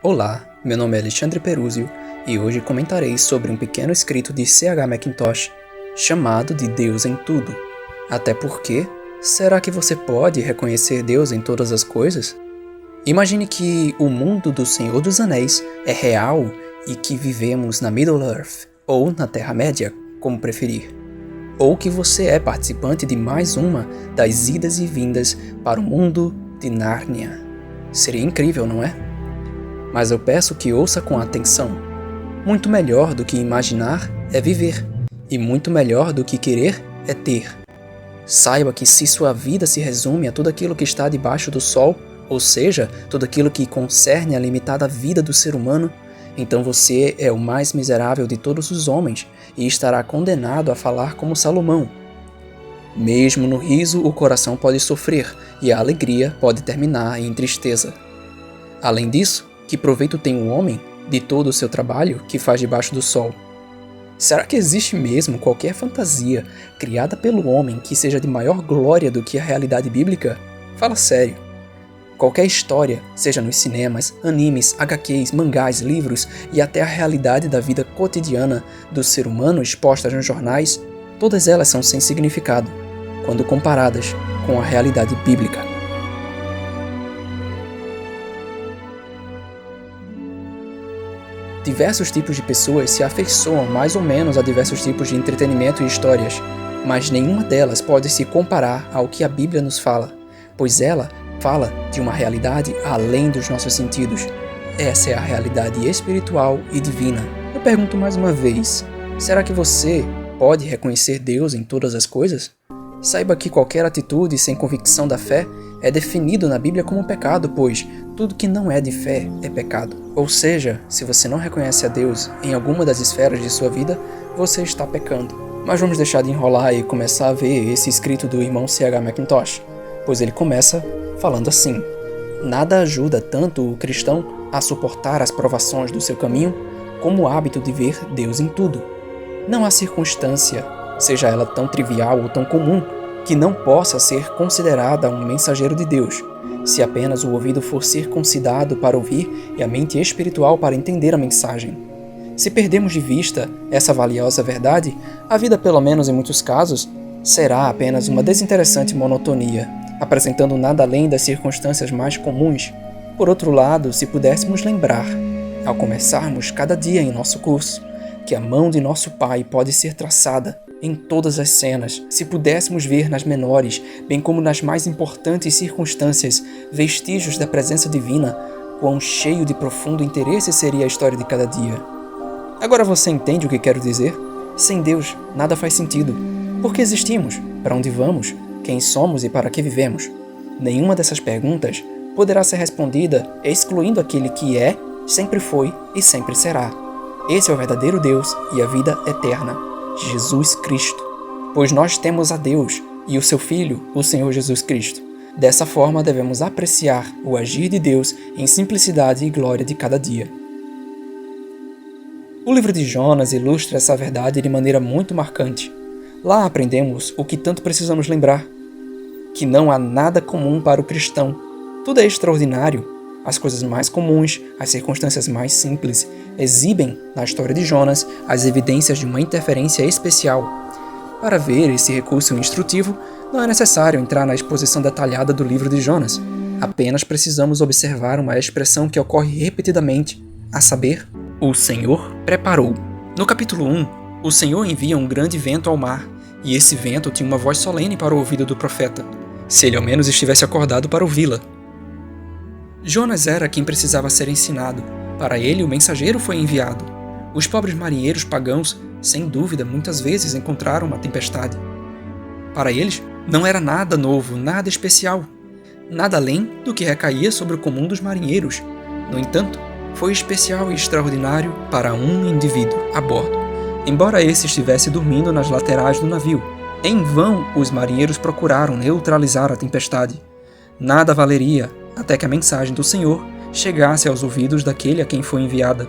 Olá, meu nome é Alexandre Peruzio e hoje comentarei sobre um pequeno escrito de C.H. Mackintosh chamado de Deus em Tudo. Até porque, será que você pode reconhecer Deus em todas as coisas? Imagine que o mundo do Senhor dos Anéis é real e que vivemos na Middle-earth, ou na Terra-média, como preferir. Ou que você é participante de mais uma das idas e vindas para o mundo de Nárnia. Seria incrível, não é? Mas eu peço que ouça com atenção. Muito melhor do que imaginar é viver, e muito melhor do que querer é ter. Saiba que se sua vida se resume a tudo aquilo que está debaixo do sol, ou seja, tudo aquilo que concerne a limitada vida do ser humano, então você é o mais miserável de todos os homens e estará condenado a falar como Salomão. Mesmo no riso, o coração pode sofrer e a alegria pode terminar em tristeza. Além disso, que proveito tem o homem de todo o seu trabalho que faz debaixo do sol? Será que existe mesmo qualquer fantasia criada pelo homem que seja de maior glória do que a realidade bíblica? Fala sério. Qualquer história, seja nos cinemas, animes, HQs, mangás, livros e até a realidade da vida cotidiana do ser humano expostas nos jornais, todas elas são sem significado, quando comparadas com a realidade bíblica. Diversos tipos de pessoas se afeiçoam mais ou menos a diversos tipos de entretenimento e histórias, mas nenhuma delas pode se comparar ao que a Bíblia nos fala, pois ela fala de uma realidade além dos nossos sentidos. Essa é a realidade espiritual e divina. Eu pergunto mais uma vez, será que você pode reconhecer Deus em todas as coisas? Saiba que qualquer atitude sem convicção da fé é definido na Bíblia como pecado, pois tudo que não é de fé é pecado. Ou seja, se você não reconhece a Deus em alguma das esferas de sua vida, você está pecando. Mas vamos deixar de enrolar e começar a ver esse escrito do irmão C.H. Mackintosh, pois ele começa falando assim: nada ajuda tanto o cristão a suportar as provações do seu caminho como o hábito de ver Deus em tudo. Não há circunstância, seja ela tão trivial ou tão comum, que não possa ser considerada um mensageiro de Deus, se apenas o ouvido for circuncidado para ouvir e a mente espiritual para entender a mensagem. Se perdermos de vista essa valiosa verdade, a vida, pelo menos em muitos casos, será apenas uma desinteressante monotonia, apresentando nada além das circunstâncias mais comuns. Por outro lado, se pudéssemos lembrar, ao começarmos cada dia em nosso curso, que a mão de nosso Pai pode ser traçada em todas as cenas, se pudéssemos ver nas menores, bem como nas mais importantes circunstâncias, vestígios da presença divina, quão cheio de profundo interesse seria a história de cada dia. Agora você entende o que quero dizer? Sem Deus, nada faz sentido. Por que existimos? Para onde vamos? Quem somos e para que vivemos? Nenhuma dessas perguntas poderá ser respondida excluindo aquele que é, sempre foi e sempre será. Esse é o verdadeiro Deus e a vida eterna, Jesus Cristo. Pois nós temos a Deus e o seu Filho, o Senhor Jesus Cristo. Dessa forma devemos apreciar o agir de Deus em simplicidade e glória de cada dia. O livro de Jonas ilustra essa verdade de maneira muito marcante. Lá aprendemos o que tanto precisamos lembrar: que não há nada comum para o cristão. Tudo é extraordinário. As coisas mais comuns, as circunstâncias mais simples, exibem, na história de Jonas, as evidências de uma interferência especial. Para ver esse recurso instrutivo, não é necessário entrar na exposição detalhada do livro de Jonas. Apenas precisamos observar uma expressão que ocorre repetidamente, a saber, o Senhor preparou. No capítulo 1, o Senhor envia um grande vento ao mar, e esse vento tinha uma voz solene para o ouvido do profeta, se ele ao menos estivesse acordado para ouvi-la. Jonas era quem precisava ser ensinado. Para ele, o mensageiro foi enviado. Os pobres marinheiros pagãos, sem dúvida, muitas vezes encontraram uma tempestade. Para eles, não era nada novo, nada especial. Nada além do que recaía sobre o comum dos marinheiros. No entanto, foi especial e extraordinário para um indivíduo a bordo, embora esse estivesse dormindo nas laterais do navio. Em vão, os marinheiros procuraram neutralizar a tempestade. Nada valeria até que a mensagem do Senhor chegasse aos ouvidos daquele a quem foi enviada.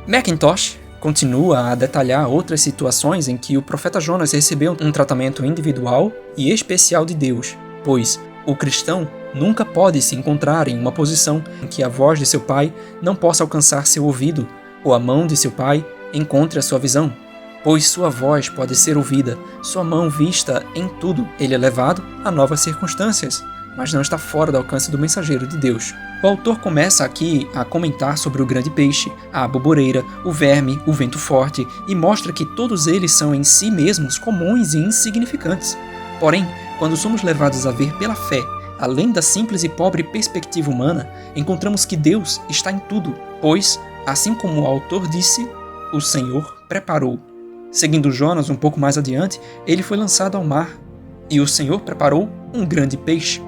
Mackintosh continua a detalhar outras situações em que o profeta Jonas recebeu um tratamento individual e especial de Deus, pois o cristão nunca pode se encontrar em uma posição em que a voz de seu pai não possa alcançar seu ouvido, ou a mão de seu pai encontre a sua visão. Pois sua voz pode ser ouvida, sua mão vista em tudo. Ele é levado a novas circunstâncias, mas não está fora do alcance do mensageiro de Deus. O autor começa aqui a comentar sobre o grande peixe, a aboboreira, o verme, o vento forte, e mostra que todos eles são em si mesmos comuns e insignificantes. Porém, quando somos levados a ver pela fé, além da simples e pobre perspectiva humana, encontramos que Deus está em tudo, pois, assim como o autor disse, o Senhor preparou. Seguindo Jonas um pouco mais adiante, ele foi lançado ao mar, e o Senhor preparou um grande peixe.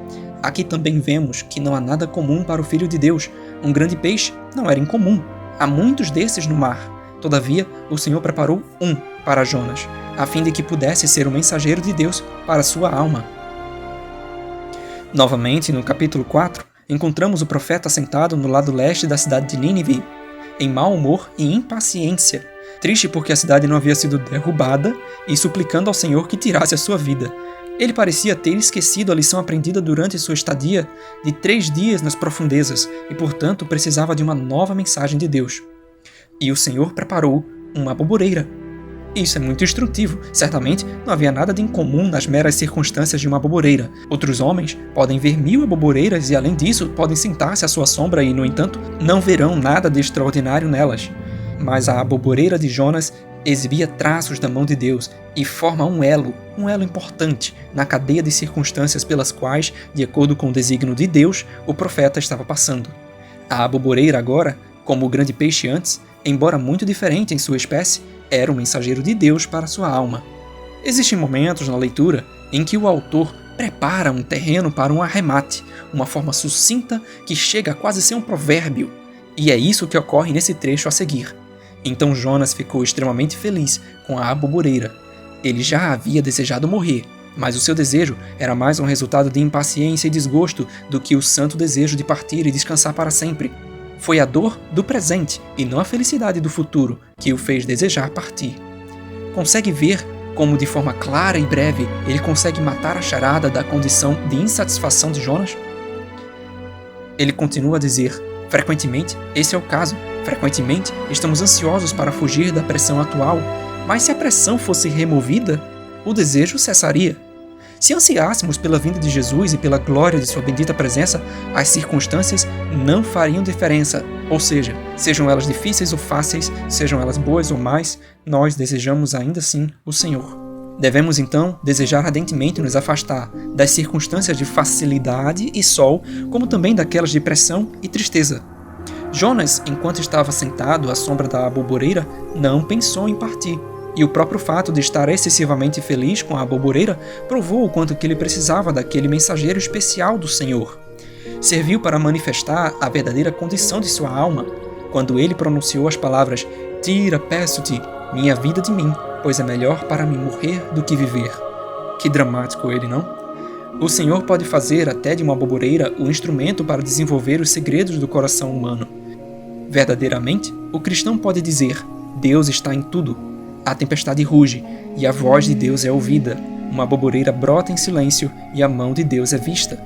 Aqui também vemos que não há nada comum para o Filho de Deus. Um grande peixe não era incomum. Há muitos desses no mar. Todavia, o Senhor preparou um para Jonas, a fim de que pudesse ser o mensageiro de Deus para sua alma. Novamente, no capítulo 4, encontramos o profeta sentado no lado leste da cidade de Nínive, em mau humor e impaciência, triste porque a cidade não havia sido derrubada e suplicando ao Senhor que tirasse a sua vida. Ele parecia ter esquecido a lição aprendida durante sua estadia de 3 dias nas profundezas e, portanto, precisava de uma nova mensagem de Deus. E o Senhor preparou uma aboboreira. Isso é muito instrutivo. Certamente não havia nada de incomum nas meras circunstâncias de uma aboboreira. Outros homens podem ver 1000 aboboreiras e, além disso, podem sentar-se à sua sombra e, no entanto, não verão nada de extraordinário nelas. Mas a aboboreira de Jonas exibia traços da mão de Deus e forma um elo importante na cadeia de circunstâncias pelas quais, de acordo com o desígnio de Deus, o profeta estava passando. A aboboreira agora, como o grande peixe antes, embora muito diferente em sua espécie, era um mensageiro de Deus para sua alma. Existem momentos na leitura em que o autor prepara um terreno para um arremate, uma forma sucinta que chega a quase ser um provérbio, e é isso que ocorre nesse trecho a seguir. Então Jonas ficou extremamente feliz com a aboboreira. Ele já havia desejado morrer, mas o seu desejo era mais um resultado de impaciência e desgosto do que o santo desejo de partir e descansar para sempre. Foi a dor do presente e não a felicidade do futuro que o fez desejar partir. Consegue ver como, de forma clara e breve, ele consegue matar a charada da condição de insatisfação de Jonas? Ele continua a dizer: frequentemente, esse é o caso. Frequentemente, estamos ansiosos para fugir da pressão atual, mas se a pressão fosse removida, o desejo cessaria. Se ansiássemos pela vinda de Jesus e pela glória de sua bendita presença, as circunstâncias não fariam diferença, ou seja, sejam elas difíceis ou fáceis, sejam elas boas ou más, nós desejamos ainda assim o Senhor. Devemos então desejar ardentemente nos afastar das circunstâncias de facilidade e sol, como também daquelas de pressão e tristeza. Jonas, enquanto estava sentado à sombra da aboboreira, não pensou em partir. E o próprio fato de estar excessivamente feliz com a aboboreira provou o quanto que ele precisava daquele mensageiro especial do Senhor. Serviu para manifestar a verdadeira condição de sua alma, quando ele pronunciou as palavras: "Tira, peço-te, minha vida de mim, pois é melhor para mim morrer do que viver." Que dramático ele, não? O Senhor pode fazer até de uma aboboreira o instrumento para desenvolver os segredos do coração humano. Verdadeiramente, o cristão pode dizer: Deus está em tudo. A tempestade ruge, e a voz de Deus é ouvida. Uma aboboreira brota em silêncio, e a mão de Deus é vista.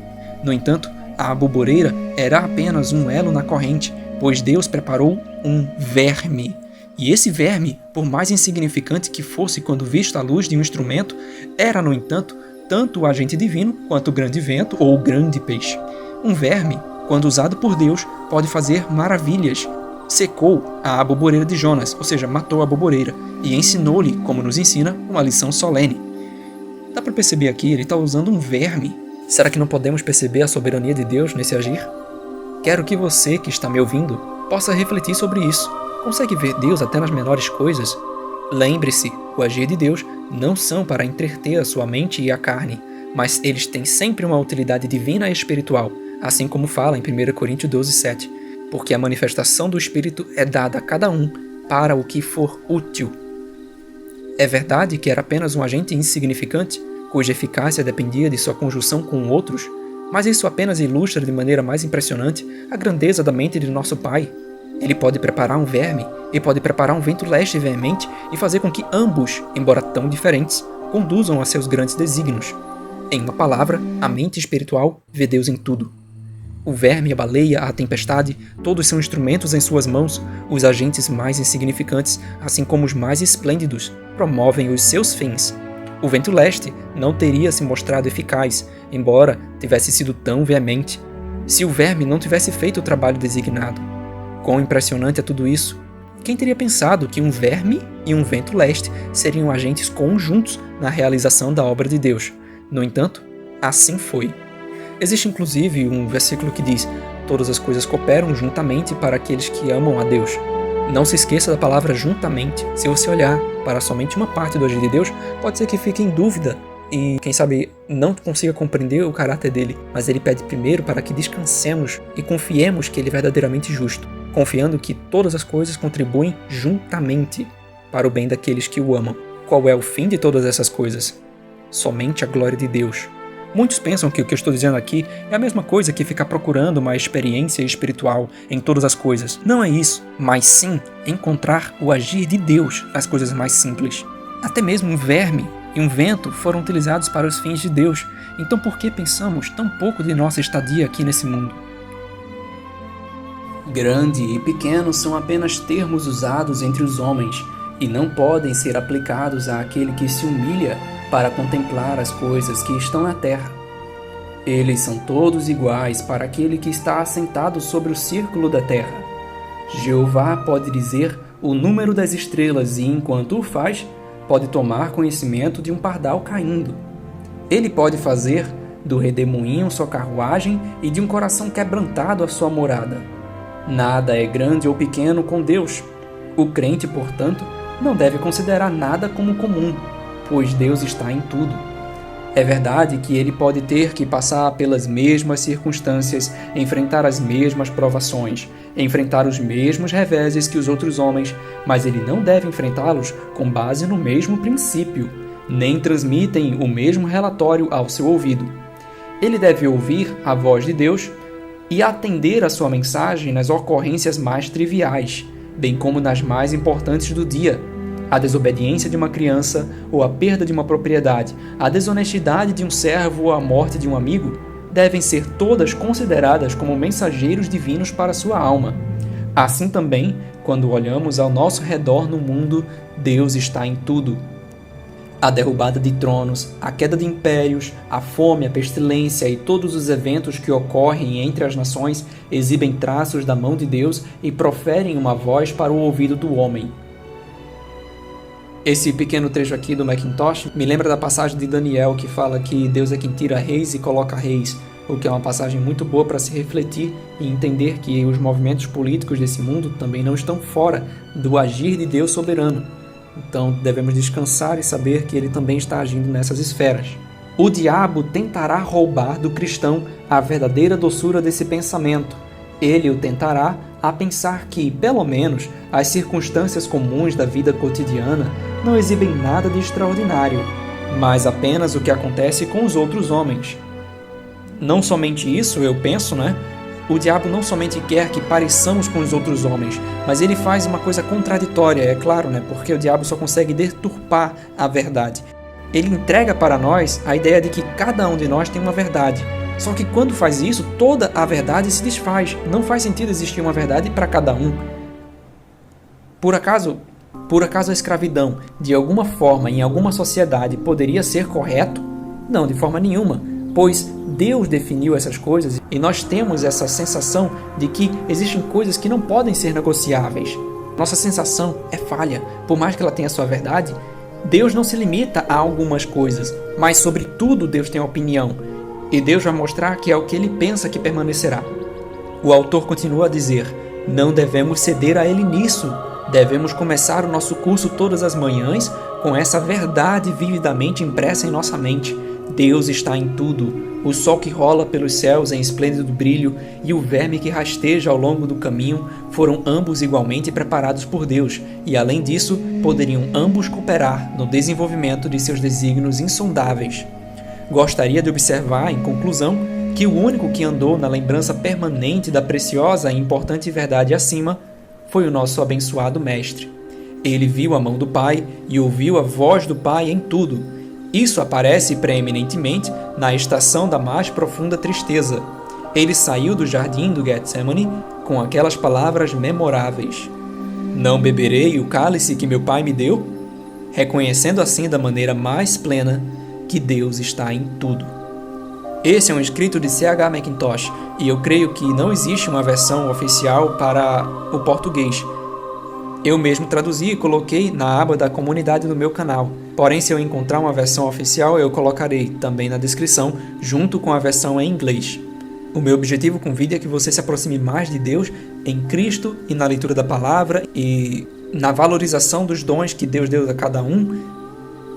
No entanto, a aboboreira era apenas um elo na corrente, pois Deus preparou um verme. E esse verme, por mais insignificante que fosse quando visto à luz de um instrumento, era, no entanto, tanto o agente divino quanto o grande vento ou o grande peixe. Um verme, quando usado por Deus, pode fazer maravilhas. Secou a aboboreira de Jonas, ou seja, matou a aboboreira, e ensinou-lhe, como nos ensina, uma lição solene. Dá para perceber aqui, ele está usando um verme. Será que não podemos perceber a soberania de Deus nesse agir? Quero que você, que está me ouvindo, possa refletir sobre isso. Consegue ver Deus até nas menores coisas? Lembre-se, o agir de Deus não são para entreter a sua mente e a carne, mas eles têm sempre uma utilidade divina e espiritual, assim como fala em 1 Coríntios 12:7, porque a manifestação do Espírito é dada a cada um para o que for útil. É verdade que era apenas um agente insignificante, cuja eficácia dependia de sua conjunção com outros, mas isso apenas ilustra de maneira mais impressionante a grandeza da mente de nosso Pai. Ele pode preparar um verme e pode preparar um vento leste veemente e fazer com que ambos, embora tão diferentes, conduzam a seus grandes desígnios. Em uma palavra, a mente espiritual vê Deus em tudo. O verme, a baleia, a tempestade, todos são instrumentos em suas mãos. Os agentes mais insignificantes, assim como os mais esplêndidos, promovem os seus fins. O vento leste não teria se mostrado eficaz, embora tivesse sido tão veemente, se o verme não tivesse feito o trabalho designado. Quão impressionante é tudo isso! Quem teria pensado que um verme e um vento leste seriam agentes conjuntos na realização da obra de Deus? No entanto, assim foi. Existe inclusive um versículo que diz: todas as coisas cooperam juntamente para aqueles que amam a Deus. Não se esqueça da palavra juntamente. Se você olhar para somente uma parte do agir de Deus, pode ser que fique em dúvida e, quem sabe, não consiga compreender o caráter dele. Mas ele pede primeiro para que descansemos e confiemos que ele é verdadeiramente justo, confiando que todas as coisas contribuem juntamente para o bem daqueles que o amam. Qual é o fim de todas essas coisas? Somente a glória de Deus. Muitos pensam que o que eu estou dizendo aqui é a mesma coisa que ficar procurando uma experiência espiritual em todas as coisas. Não é isso, mas sim encontrar o agir de Deus nas coisas mais simples. Até mesmo um verme e um vento foram utilizados para os fins de Deus. Então por que pensamos tão pouco de nossa estadia aqui nesse mundo? Grande e pequeno são apenas termos usados entre os homens e não podem ser aplicados àquele que se humilha para contemplar as coisas que estão na terra. Eles são todos iguais para aquele que está assentado sobre o círculo da terra. Jeová pode dizer o número das estrelas e, enquanto o faz, pode tomar conhecimento de um pardal caindo. Ele pode fazer do redemoinho sua carruagem e de um coração quebrantado a sua morada. Nada é grande ou pequeno com Deus. O crente, portanto, não deve considerar nada como comum, pois Deus está em tudo. É verdade que ele pode ter que passar pelas mesmas circunstâncias, enfrentar as mesmas provações, enfrentar os mesmos reveses que os outros homens, mas ele não deve enfrentá-los com base no mesmo princípio, nem transmitem o mesmo relatório ao seu ouvido. Ele deve ouvir a voz de Deus e atender a sua mensagem nas ocorrências mais triviais, bem como nas mais importantes do dia. A desobediência de uma criança ou a perda de uma propriedade, a desonestidade de um servo ou a morte de um amigo, devem ser todas consideradas como mensageiros divinos para sua alma. Assim também, quando olhamos ao nosso redor no mundo, Deus está em tudo. A derrubada de tronos, a queda de impérios, a fome, a pestilência e todos os eventos que ocorrem entre as nações exibem traços da mão de Deus e proferem uma voz para o ouvido do homem. Esse pequeno trecho aqui do Mackintosh me lembra da passagem de Daniel que fala que Deus é quem tira reis e coloca reis, o que é uma passagem muito boa para se refletir e entender que os movimentos políticos desse mundo também não estão fora do agir de Deus soberano. Então devemos descansar e saber que ele também está agindo nessas esferas. O diabo tentará roubar do cristão a verdadeira doçura desse pensamento. Ele o tentará a pensar que, pelo menos, as circunstâncias comuns da vida cotidiana não exibem nada de extraordinário, mas apenas o que acontece com os outros homens. Não somente isso, eu penso, O diabo não somente quer que pareçamos com os outros homens, mas ele faz uma coisa contraditória, é claro, Porque o diabo só consegue deturpar a verdade. Ele entrega para nós a ideia de que cada um de nós tem uma verdade. Só que quando faz isso, toda a verdade se desfaz. Não faz sentido existir uma verdade para cada um. Por acaso a escravidão, de alguma forma, em alguma sociedade, poderia ser correto? Não, de forma nenhuma, pois Deus definiu essas coisas e nós temos essa sensação de que existem coisas que não podem ser negociáveis. Nossa sensação é falha. Por mais que ela tenha sua verdade, Deus não se limita a algumas coisas, mas sobre tudo Deus tem opinião. E Deus vai mostrar que é o que ele pensa que permanecerá. O autor continua a dizer: não devemos ceder a ele nisso. Devemos começar o nosso curso todas as manhãs com essa verdade vividamente impressa em nossa mente. Deus está em tudo. O sol que rola pelos céus em esplêndido brilho e o verme que rasteja ao longo do caminho foram ambos igualmente preparados por Deus e, além disso, poderiam ambos cooperar no desenvolvimento de seus desígnios insondáveis. Gostaria de observar, em conclusão, que o único que andou na lembrança permanente da preciosa e importante verdade acima foi o nosso abençoado Mestre. Ele viu a mão do Pai e ouviu a voz do Pai em tudo, Isso aparece preeminentemente na estação da mais profunda tristeza. Ele saiu do jardim do Getsemane com aquelas palavras memoráveis: "Não beberei o cálice que meu pai me deu?", reconhecendo assim da maneira mais plena que Deus está em tudo. Esse é um escrito de C.H. Mackintosh, e eu creio que não existe uma versão oficial para o português. Eu mesmo traduzi e coloquei na aba da comunidade do meu canal. Porém, se eu encontrar uma versão oficial, eu colocarei também na descrição, junto com a versão em inglês. O meu objetivo com o vídeo é que você se aproxime mais de Deus em Cristo e na leitura da palavra e na valorização dos dons que Deus deu a cada um,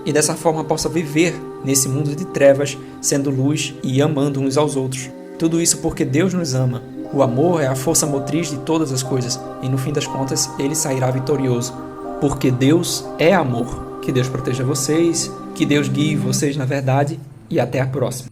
e dessa forma possa viver nesse mundo de trevas, sendo luz e amando uns aos outros. Tudo isso porque Deus nos ama. O amor é a força motriz de todas as coisas, e no fim das contas, ele sairá vitorioso. Porque Deus é amor. Que Deus proteja vocês, que Deus guie vocês na verdade, e até a próxima.